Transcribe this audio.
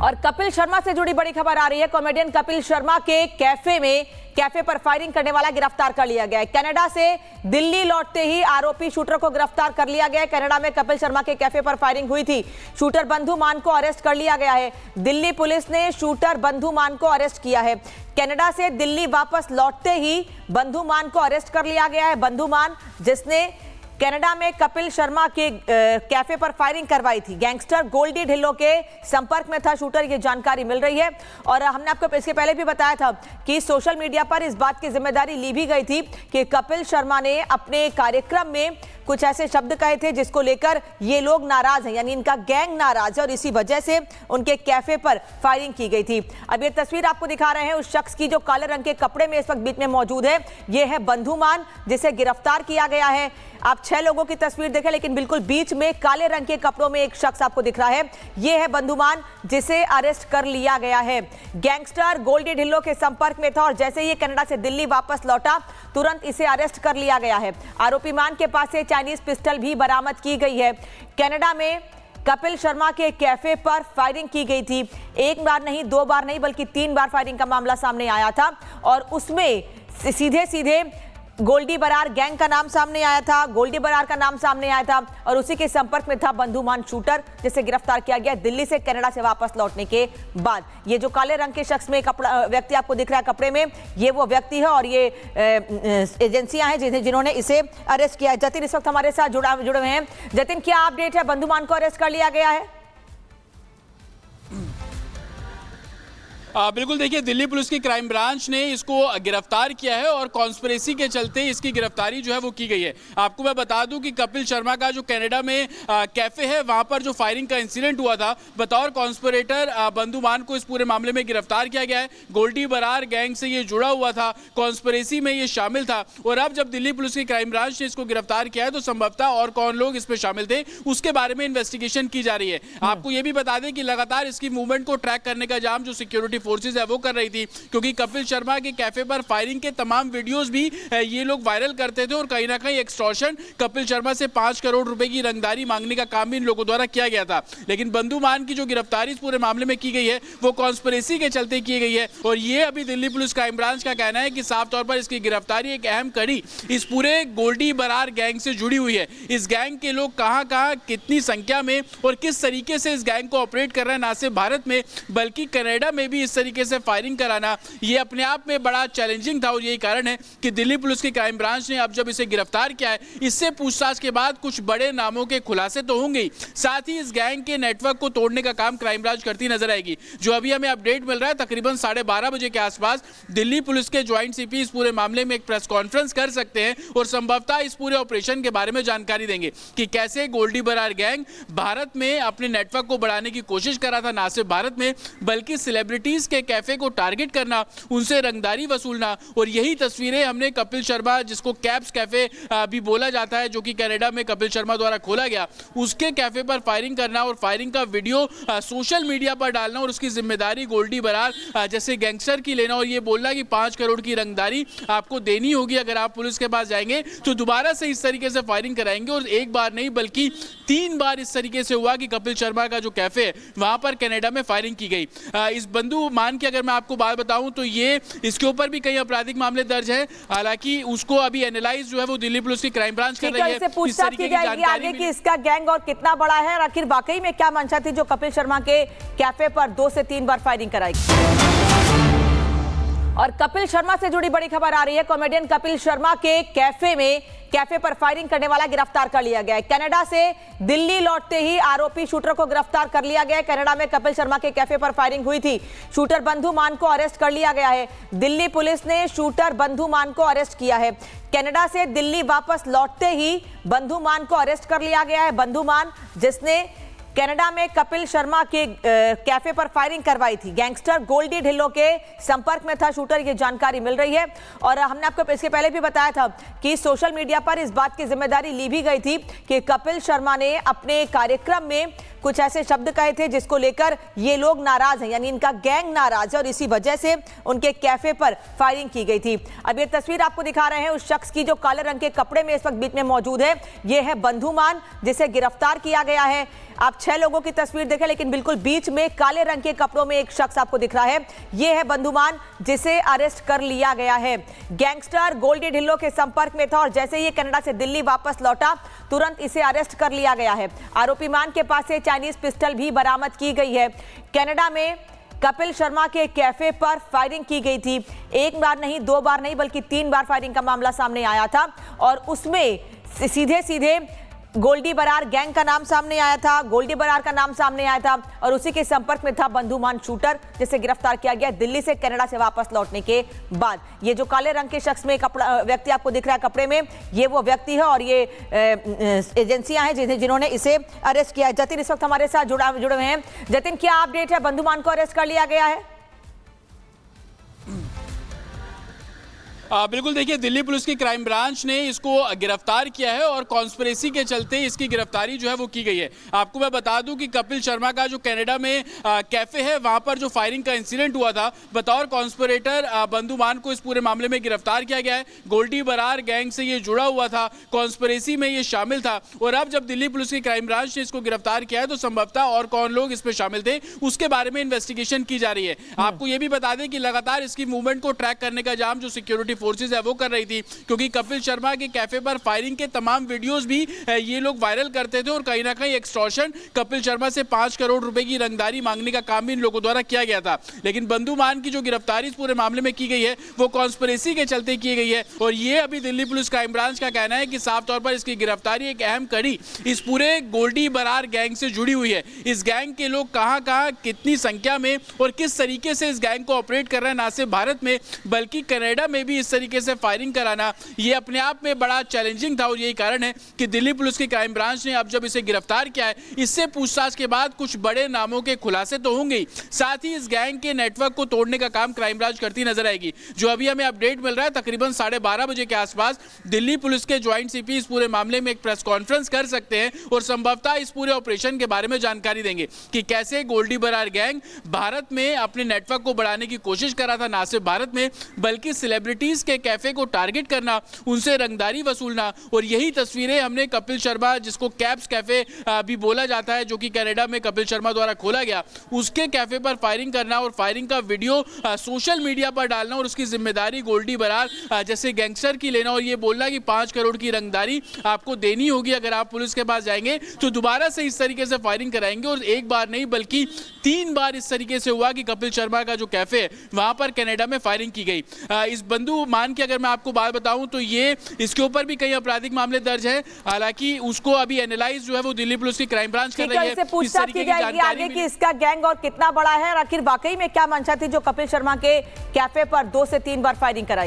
और कपिल शर्मा से जुड़ी बड़ी खबर आ रही है। कॉमेडियन कपिल शर्मा के कैफे पर फायरिंग करने वाला गिरफ्तार कर लिया गया है। कनाडा से दिल्ली लौटते ही आरोपी शूटर को गिरफ्तार कर लिया गया है। कनाडा में कपिल शर्मा के कैफे पर फायरिंग हुई थी। शूटर बंधु मान को अरेस्ट कर लिया गया है। दिल्ली पुलिस ने शूटर बंधु मान को अरेस्ट किया है। कनाडा से दिल्ली वापस लौटते ही बंधु मान को अरेस्ट कर लिया गया है। बंधु मान जिसने कनाडा में कपिल शर्मा के कैफे पर फायरिंग करवाई थी, गैंगस्टर गोल्डी ढिल्लों के संपर्क में था शूटर, ये जानकारी मिल रही है। और हमने आपको इसके पहले भी बताया था कि सोशल मीडिया पर इस बात की जिम्मेदारी ली भी गई थी कि कपिल शर्मा ने अपने कार्यक्रम में कुछ ऐसे शब्द कहे थे जिसको लेकर ये लोग नाराज हैं, यानी इनका गैंग नाराज है और इसी वजह से उनके कैफे पर फायरिंग की गई थी। अब ये तस्वीर आपको दिखा रहे हैं उस शख्स की जो काले रंग के कपड़े में इस वक्त बीच में मौजूद है। ये है बंधु मान, जिसे गिरफ्तार किया गया है। आप 6 लोगों की तस्वीर देखें, लेकिन बिल्कुल बीच में काले रंग के कपड़ों में एक शख्स आपको दिख रहा है। यह है बंधु मान, जिसे अरेस्ट कर लिया गया है। गैंगस्टर गोल्डी ढिल्लों के संपर्क में था और जैसे ही कनाडा से दिल्ली वापस लौटा तुरंत इसे अरेस्ट कर लिया गया है। आरोपी मान के पास से चाइनीज पिस्टल भी बरामद की गई है। कनाडा में कपिल शर्मा के कैफे पर फायरिंग की गई थी। एक बार नहीं, 2 बार नहीं, बल्कि 3 बार फायरिंग का मामला सामने आया था और उसमें सीधे गोल्डी बरार गैंग का नाम सामने आया था, गोल्डी बरार का नाम सामने आया था और उसी के संपर्क में था बंधु मान शूटर, जिसे गिरफ्तार किया गया दिल्ली से कनाडा से वापस लौटने के बाद। ये जो काले रंग के शख्स में व्यक्ति आपको दिख रहा है कपड़े में, ये वो व्यक्ति है और ये एजेंसियां हैं जिन्होंने इसे अरेस्ट किया है। जतिन इस वक्त हमारे साथ जुड़े हुए हैं। जतिन, क्या अपडेट है? बंधु मान को अरेस्ट कर लिया गया है? बिल्कुल, देखिए, दिल्ली पुलिस की क्राइम ब्रांच ने इसको गिरफ्तार किया है और कॉन्स्पिरेसी के चलते इसकी गिरफ्तारी जो है वो की गई है। आपको मैं बता दूं कि कपिल शर्मा का जो कनाडा में कैफे है, वहां पर जो फायरिंग का इंसिडेंट हुआ था, बतौर कॉन्स्पिरेटर बंधु मान को इस पूरे मामले में गिरफ्तार किया गया है। गोल्डी बरार गैंग से ये जुड़ा हुआ था, कॉन्स्पिरेसी में ये शामिल था और अब जब दिल्ली पुलिस की क्राइम ब्रांच ने इसको गिरफ्तार किया है तो संभवतः और कौन लोग इसमें शामिल थे उसके बारे में इन्वेस्टिगेशन की जा रही है। आपको ये भी बता दें कि लगातार इसकी मूवमेंट को ट्रैक करने का काम जो सिक्योरिटी फोर्सेज है वो कर रही थी, क्योंकि कपिल शर्मा के कैफे पर फायरिंग के तमाम वीडियोस भी ये लोग वायरल करते थे और कहीं ना कहीं एक्सटॉर्शन, कपिल शर्मा से 5 करोड़ रुपए की रंगदारी मांगने का काम भी इन लोगों द्वारा किया गया था। लेकिन बंधु मान की जो गिरफ्तारी इस पूरे मामले में की गई है वो कॉन्स्पिरेसी के चलते की गई है और ये अभी दिल्ली पुलिस क्राइम ब्रांच का कहना है कि साफ तौर पर इसकी गिरफ्तारी एक अहम कड़ी इस पूरे गोल्डी बरार गैंग से जुड़ी हुई है। इस गैंग के लोग कहां कितनी संख्या में और किस तरीके से इस गैंग को ऑपरेट कर रहे हैं, ना सिर्फ भारत में बल्कि कनाडा में भी इस तरीके से फायरिंग कराना, ये अपने आप में बड़ा चैलेंजिंग था और यही कारण है कि दिल्ली पुलिस की क्राइम ब्रांच ने अब जब इसे गिरफ्तार किया है, इससे पूछताछ के बाद कुछ बड़े नामों के खुलासे तो होंगे ही, साथ ही इस गैंग के नेटवर्क को तोड़ने का काम क्राइम ब्रांच करती नजर आएगी। जो अभी हमें अपडेट मिल रहा है, तकरीबन 12:30 बजे के आसपास दिल्ली पुलिस के ज्वाइंट सीपी इस पूरे मामले में एक प्रेस कॉन्फ्रेंस कर सकते हैं और संभवतः इस पूरे ऑपरेशन के बारे में जानकारी देंगे कि कैसे गोल्डी बरार गैंग भारत में अपने नेटवर्क को बढ़ाने की कोशिश कर रहा था, ना सिर्फ भारत में बल्कि सेलिब्रिटीज के कैफे को टारगेट करना, उनसे रंगदारी वसूलना। और यही तस्वीरें हमने कपिल शर्मा, जिसको कैप्स कैफे भी बोला जाता है, जो कि कनाडा में कपिल शर्मा द्वारा खोला गया, उसके कैफे पर फायरिंग करना और फायरिंग का वीडियो सोशल मीडिया पर डालना और उसकी जिम्मेदारी गोल्डी बरार जैसे गैंगस्टर की लेना और ये बोलना कि 5 करोड़ की रंगदारी आपको देनी होगी अगर आप पुलिस के पास जाएंगे तो दोबारा से इस तरीके से फायरिंग कराएंगे। और एक बार नहीं बल्कि 3 बार इस तरीके से हुआ कि कपिल शर्मा का जो कैफे है वहां पर कनाडा में फायरिंग की गई। इस बंधु मान की अगर मैं आपको बात बताऊं तो ये इसके ऊपर भी कई आपराधिक मामले दर्ज है, हालांकि उसको अभी एनालाइज जो है वो दिल्ली पुलिस की क्राइम ब्रांच कर रही है। पूछताछ की जाएगी आगे कि इसका गैंग और कितना बड़ा है और आखिर वाकई में क्या मंशा थी जो कपिल शर्मा के कैफे पर 2 से 3 बार फायरिंग कराई। और कपिल शर्मा से जुड़ी बड़ी खबर आ रही है। कॉमेडियन कपिल शर्मा के कैफे पर फायरिंग करने वाला गिरफ्तार कर लिया गया है। कनाडा से दिल्ली लौटते ही आरोपी शूटर को गिरफ्तार कर लिया गया है। कनाडा में कपिल शर्मा के कैफे पर फायरिंग हुई थी। शूटर बंधु मान को अरेस्ट कर लिया गया है। दिल्ली पुलिस ने शूटर बंधु मान को अरेस्ट किया है। कनाडा से दिल्ली वापस लौटते ही बंधु मान को अरेस्ट कर लिया गया है। बंधु मान जिसने कनाडा में कपिल शर्मा के कैफे पर फायरिंग करवाई थी, गैंगस्टर गोल्डी ढिल्लों के संपर्क में था शूटर, ये जानकारी मिल रही है। और हमने आपको इसके पहले भी बताया था कि सोशल मीडिया पर इस बात की जिम्मेदारी ली भी गई थी कि कपिल शर्मा ने अपने कार्यक्रम में कुछ ऐसे शब्द कहे थे जिसको लेकर ये लोग नाराज हैं, यानी इनका गैंग नाराज है और इसी वजह से उनके कैफे पर फायरिंग की गई थी। अब ये तस्वीर आपको दिखा रहे हैं उस शख्स की जो काले रंग के कपड़े में इस वक्त बीच में मौजूद है। ये है बंधुमान, जिसे गिरफ्तार किया गया है। आप 6 लोगों की तस्वीर देखें, लेकिन बिल्कुल बीच में काले रंग के कपड़ों में एक शख्स आपको दिख रहा है। यह है बंधुमान, जिसे अरेस्ट कर लिया गया है। गैंगस्टर गोल्डी ढिल्लो के संपर्क में था और जैसे ही कनाडा से दिल्ली वापस लौटा तुरंत इसे अरेस्ट कर लिया गया है। आरोपी मान के पास से चाइनीज पिस्टल भी बरामद की गई है। कनाडा में कपिल शर्मा के कैफे पर फायरिंग की गई थी। एक बार नहीं, 2 बार नहीं, बल्कि 3 बार फायरिंग का मामला सामने आया था और उसमें सीधे सीधे गोल्डी बरार गैंग का नाम सामने आया था, गोल्डी बरार का नाम सामने आया था और उसी के संपर्क में था बंधुमान शूटर, जिसे गिरफ्तार किया गया दिल्ली से कनाडा से वापस लौटने के बाद। ये जो काले रंग के शख्स में कपड़ा व्यक्ति आपको दिख रहा है कपड़े में, ये वो व्यक्ति है और ये एजेंसियां हैं जिन्होंने इसे अरेस्ट किया है। जतिन इस वक्त हमारे साथ जुड़े हुए हैं। जतिन, क्या अपडेट है? बंधुमान को अरेस्ट कर लिया गया है? बिल्कुल, देखिए दिल्ली पुलिस की क्राइम ब्रांच ने इसको गिरफ्तार किया है और कॉन्स्पिरेसी के चलते इसकी गिरफ्तारी जो है वो की गई है। आपको मैं बता दूं कि कपिल शर्मा का जो कनाडा में कैफे है वहां पर जो फायरिंग का इंसिडेंट हुआ था, बतौर कॉन्स्पिरेटर बंधुमान को इस पूरे मामले में गिरफ्तार किया गया है। गोल्डी बरार गैंग से ये जुड़ा हुआ था, कॉन्स्पिरेसी में ये शामिल था और अब जब दिल्ली पुलिस की क्राइम ब्रांच ने इसको गिरफ्तार किया है तो संभवतः और कौन लोग इसमें शामिल थे उसके बारे में इन्वेस्टिगेशन की जा रही है। आपको ये भी बता दें कि लगातार इसकी मूवमेंट को ट्रैक करने का काम जो सिक्योरिटी फोर्सेस है वो कर रही थी, क्योंकि कपिल शर्मा के कैफे पर फायरिंग के तमाम वीडियोस भी ये लोग वायरल करते थे और कहीं ना कहीं एक्सटॉर्शन, कपिल शर्मा से 5 करोड़ रुपए की रंगदारी मांगने का काम भी इन लोगों द्वारा किया गया था। लेकिन बंधुमान की जो गिरफ्तारी इस पूरे मामले में की गई है वो कॉन्स्पिरेसी के चलते की गई है और ये अभी दिल्ली पुलिस क्राइम ब्रांच का कहना है कि साफ तौर पर इसकी गिरफ्तारी एक अहम कड़ी इस पूरे गोल्डी बरार गैंग से जुड़ी हुई है। इस गैंग के लोग कहां कहां, कितनी संख्या में और किस तरीके से इस गैंग को ऑपरेट कर रहे हैं, ना सिर्फ भारत में बल्कि कनाडा में भी इस तरीके से फायरिंग कराना, ये अपने आप में बड़ा चैलेंजिंग था और यही कारण है कि दिल्ली पुलिस की क्राइम ब्रांच ने अब जब इसे गिरफ्तार किया है, इससे पूछताछ के बाद कुछ बड़े नामों के खुलासे तो होंगे, साथ ही इस गैंग के नेटवर्क को तोड़ने का काम क्राइम ब्रांच करती नजर आएगी। जो अभी हमें अपडेट मिल रहा है, तकरीबन 12:30 बजे के आसपास दिल्ली पुलिस के ज्वाइंट सीपी इस पूरे मामले में एक प्रेस कॉन्फ्रेंस कर सकते हैं और संभवतः इस पूरे ऑपरेशन के बारे में जानकारी देंगे कि कैसे गोल्डी बरार गैंग भारत में अपने नेटवर्क को बढ़ाने की कोशिश कर रहा था, ना सिर्फ भारत में बल्कि सेलिब्रिटीज के कैफे को टारगेट करना, उनसे रंगदारी वसूलना। और यही तस्वीरें हमने कपिल शर्मा, जिसको कैप्स कैफे भी बोला जाता है, जो कि कनाडा में कपिल शर्मा द्वारा खोला गया, उसके कैफे पर फायरिंग करना और फायरिंग का वीडियो सोशल मीडिया पर डालना और उसकी जिम्मेदारी गोल्डी बरार जैसे गैंगस्टर की लेना और ये बोलना कि 5 करोड़ की रंगदारी आपको देनी होगी अगर आप पुलिस के पास जाएंगे तो दोबारा से इस तरीके से फायरिंग कराएंगे। और एक बार नहीं बल्कि 3 बार इस तरीके से हुआ कि कपिल शर्मा का जो कैफे है वहां पर कनाडा में फायरिंग की गई। इस बंधुमान की अगर मैं आपको बात बताऊं तो ये इसके ऊपर भी कई आपराधिक मामले दर्ज है, हालांकि उसको अभी एनालाइज जो है वो दिल्ली पुलिस की क्राइम ब्रांच कर रही है। इससे पूछताछ की जाएगी आगे कि इसका गैंग और कितना बड़ा है और आखिर वाकई में क्या मंशा थी जो कपिल शर्मा के कैफे पर 2 से 3 बार फायरिंग कराई।